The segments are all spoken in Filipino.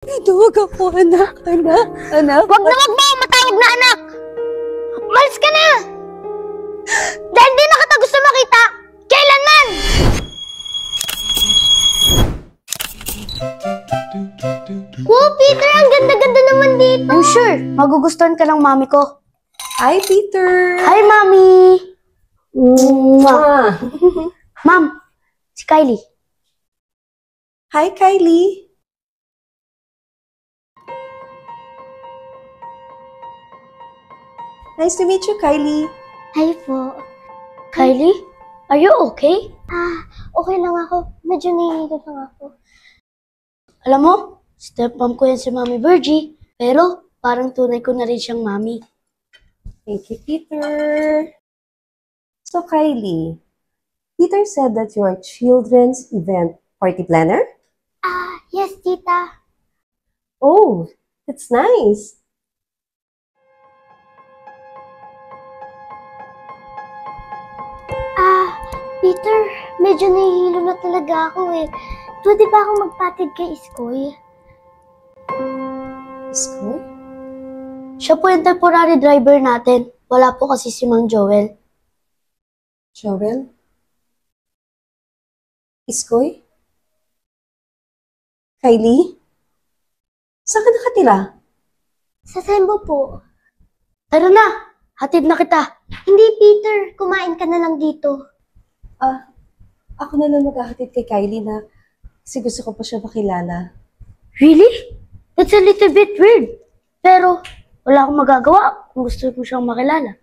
Tawag ako, anak. Wag mo matawag na anak! Umalis ka na! Dahil di na kita gusto makita, kailanman! Wow, Peter! Ang ganda-ganda naman dito! Oh, sure. Magugustuhan ka ng mami ko. Hi, Peter! Hi, mami! Mwah! Ma'am, si Kylie. Hi, Kylie! Nice to meet you, Kylie. Hi po. Kylie? Are you okay? Okay lang ako. Medyo nahihilo lang ako. Alam mo, stepmom ko yan si Mami Virgie, pero parang tunay ko na rin siyang mami. Thank you, Peter. So, Kylie, Peter said that you're children's event party planner? Yes, tita. Oh, that's nice. Peter, medyo nahihilo na talaga ako eh. Pwede ba akong magpatid kay Iskoy? Iskoy? Siya po yung temporary driver natin. Wala po kasi si Mang Joel. Joel? Iskoy? Kylie? Saan ka nakatira? Sa Sembo po. Tara na! Hatid na kita. Hindi, Peter. Kumain ka na lang dito. Ako na lang maghahatid kay Kylie na kasi gusto ko pa siya makilala. Really? That's a little bit weird. Pero, wala akong magagawa kung gusto mo siyang makilala.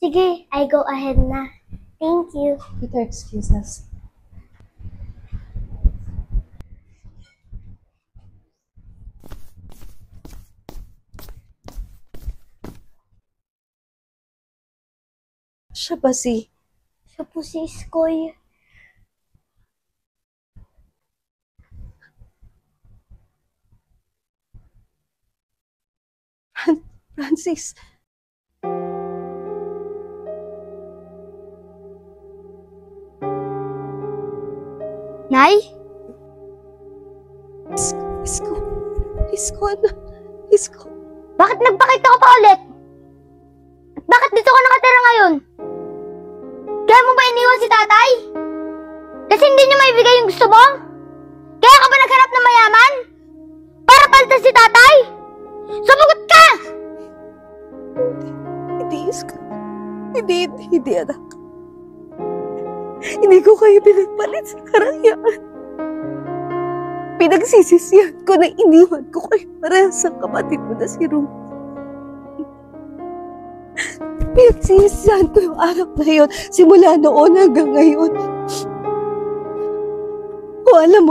Sige. I go ahead na. Thank you. Peter, excuse us. Siya ba si... Siya po si Iskoy. Francis? Nay? Isko. Bakit nagpakita ko pa ulit? At bakit dito ka nakatira ngayon? Kaya mo ba iniwan si tatay? Kasi hindi niya maibigay yung gusto mo? Kaya ka ba naghanap ng mayaman? Para palitan si tatay? Sumagot ka! Hindi, Isko. Hindi, anak. Hindi ko kayo pinagpalit sa karangyaan. Pinagsisisihan ko na iniwan ko kayo para sa kapatid mo na si Ruth. Pinagsisisihan ko yung araw na yun, simula noon hanggang ngayon. Kung alam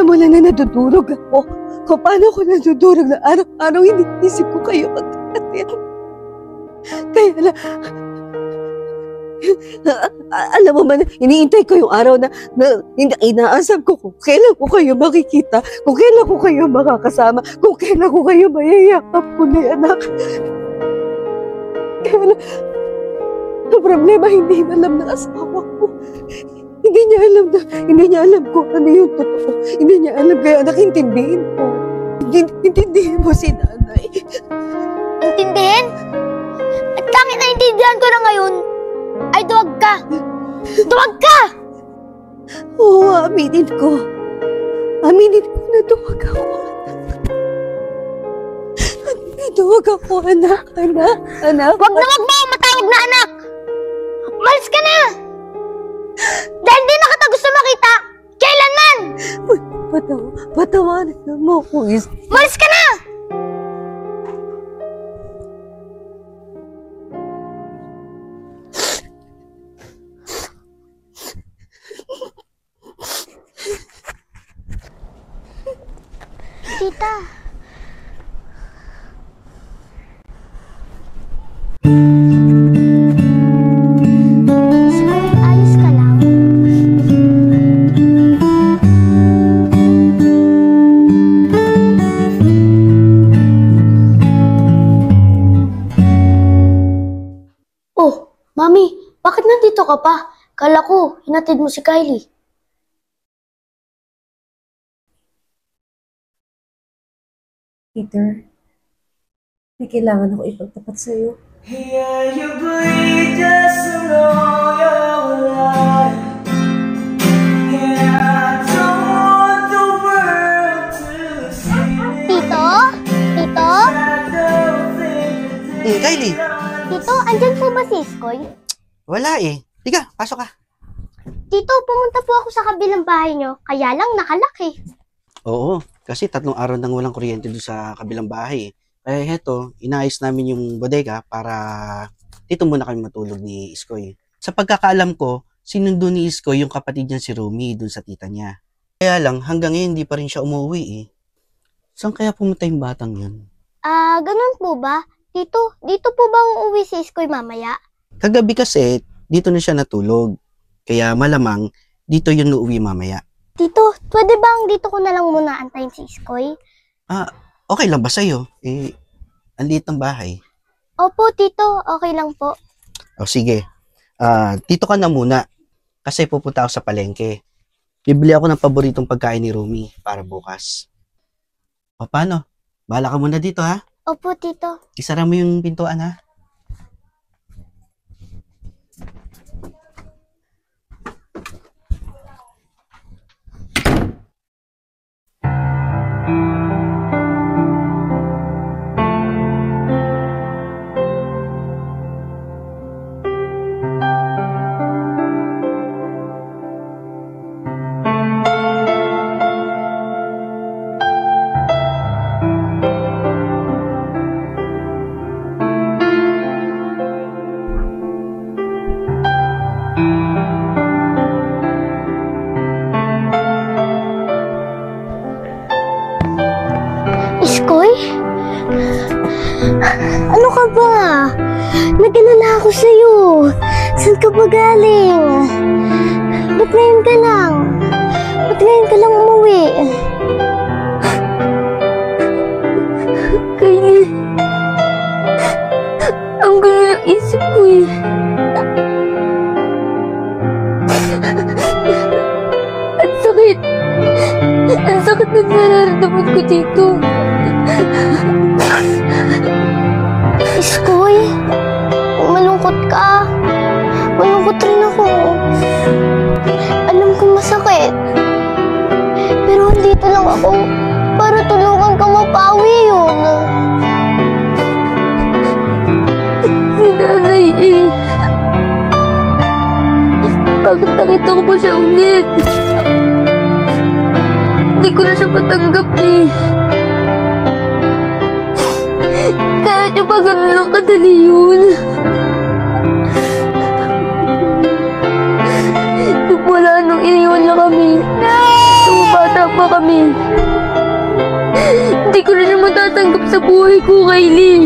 mo lang na nadudurog ako. Kung paano ko nadudurog na araw-araw, iniisip ko kayo magkakatid. Kaya lang, alam mo man, iniintay ko yung araw na inaasam ko kung kailan ko kayo makikita, kung kailan ko kayo makakasama, kung kailan ko kayo mayayakap ko na anak. Kaya lang, ang problema, hindi alam ng asawa ko. Hindi niya alam kung ano yung totoo. Hindi niya alam, kaya nakintindihin ko. Intindihin mo si nanay. Intindihin? At kahit naintindihan ko na ngayon, ay duwag ka! Duwag ka! Oo, aminin ko. Aminin ko na duwag ako, anak. Duwag ako, anak. Wag mo matawag na anak! Umalis ka na! Dahil di na kita gusto makita, kailanman! Patawarin mo ako, Isko. Umalis ka na! Tita. Siguro ayos ka lang. Oh, Mami, bakit nandito ka pa? Kala ko, hinatid mo si Kylie. Peter, may kailangan ako ipagtapat sa'yo. Yeah, you bleed just to know you're alive. Yeah, I don't want the world to see me. Tito? Tito? Kylie, Tito, andyan po ba si Iskoy? wala eh. Tiga, pasok ka. Tito, pumunta po ako sa kabilang bahay nyo, kaya lang nakalaki. Oo, kasi 3 araw nang walang kuryente doon sa kabilang bahay. Eh, heto, inaayos namin yung bodega para dito muna kami matulog ni Iskoy. Sa pagkakaalam ko, sinundo ni Iskoy yung kapatid niya si Rumi doon sa tita niya. Kaya lang, hanggang ngayon hindi pa rin siya umuwi eh. Saan kaya pumunta yung batang yun? Ganun po ba? Tito, dito po ba uuwi si Iskoy mamaya? Kagabi kasi, dito na siya natulog. Kaya malamang, dito yun uuwi mamaya. Tito, pwede bang dito ko na lang muna antayin si Iskoy? Okay lang ba sa'yo? Eh, ang liit ng bahay. Opo, Tito, okay lang po. O sige, dito ka na muna. Kasi pupunta ako sa palengke. Bibili ako ng paboritong pagkain ni Rumi para bukas. O paano? Bahala ka muna dito ha. Opo, Tito. Isara mo yung pintuan ha. Iskoy? Ano ka ba? Nag-alala ako sa'yo. Saan ka ba galing? Ba't ngayon ka lang? Ba't ngayon ka lang umuwi? Kylie, ang gulo ng isip ko eh. Ang sakit. Ang sakit na nararamdaman ko dito. Iskoy, malungkot ka. Malungkot rin ako. Alam kong masakit. Pero andito lang ako para tulungan ka mapawi yun. Si nanay eh. Bakit nakita ko pa siya ulit? Hindi ko na siya matanggap eh. Kaya niyo ba ganun lang kadali yun? Wala nung iniwan na kami. Nung bata pa kami. Hindi ko na siya matatanggap sa buhay ko, Kylie.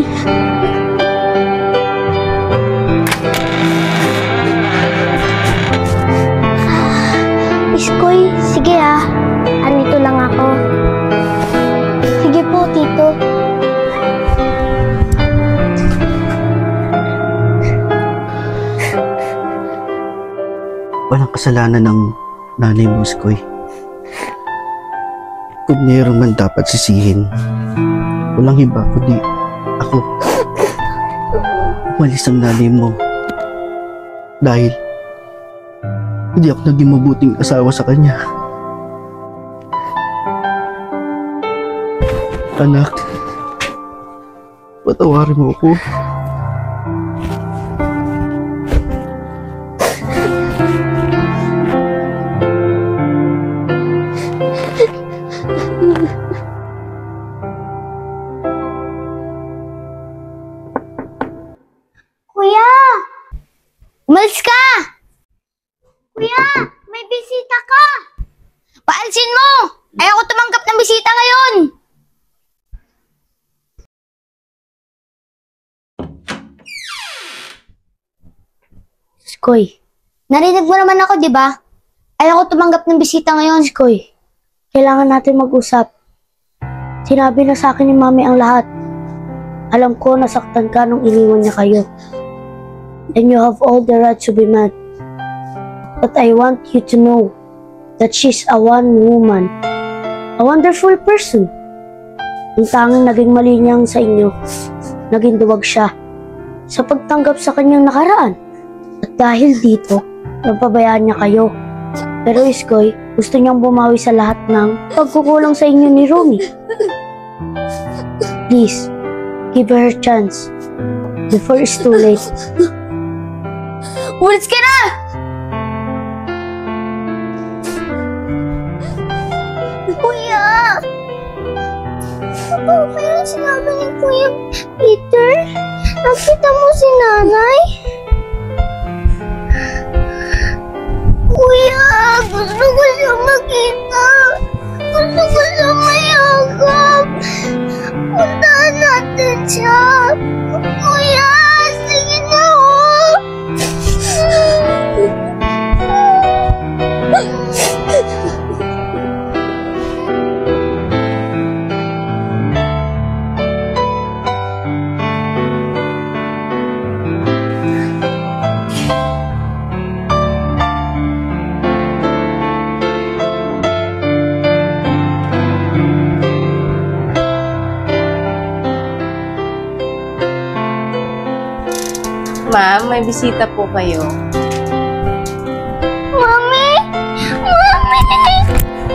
Iskoy, sige ah. Andito lang ako. Sige po, Tito. Walang kasalanan ng nanay mo, Iskoy. Kung mayroon man dapat sisihin, walang iba kundi ako. Umalis ang nanay mo. Dahil hindi ako naging mabuting asawa sa kanya. Anak, patawarin mo ako. Kuya! Umalis ka! Kuya! May bisita ka! Paalsin mo! Ayaw ko tumanggap ng bisita ngayon! Skoy, narinig mo naman ako, di ba? Ayaw ko tumanggap ng bisita ngayon, Skoy. Kailangan natin mag-usap. Sinabi na sa akin ni Mami ang lahat. Alam ko nasaktan ka nung iniwan niya kayo. And you have all the right to be mad. But I want you to know that she's a one woman. A wonderful person. Ang tanging naging mali niyang sa inyo, naging duwag siya sa pagtanggap sa kanyang nakaraan. At dahil dito, napabayaan niya kayo. Pero Iskoy, gusto niyang bumawi sa lahat ng pagkukulang sa inyo ni Romy. Please, give her a chance before it's too late. Ulis ka na! Kuya! Ano ba yung sinabi ni Kuya Peter? Nakita mo si nanay? Kuya! Gusto ko siya makita! Gusto ko siya mayagap! Puntahan natin siya! Kuya! Sige na oh! Ma'am, may bisita po kayo. Mami! Mami! Mami!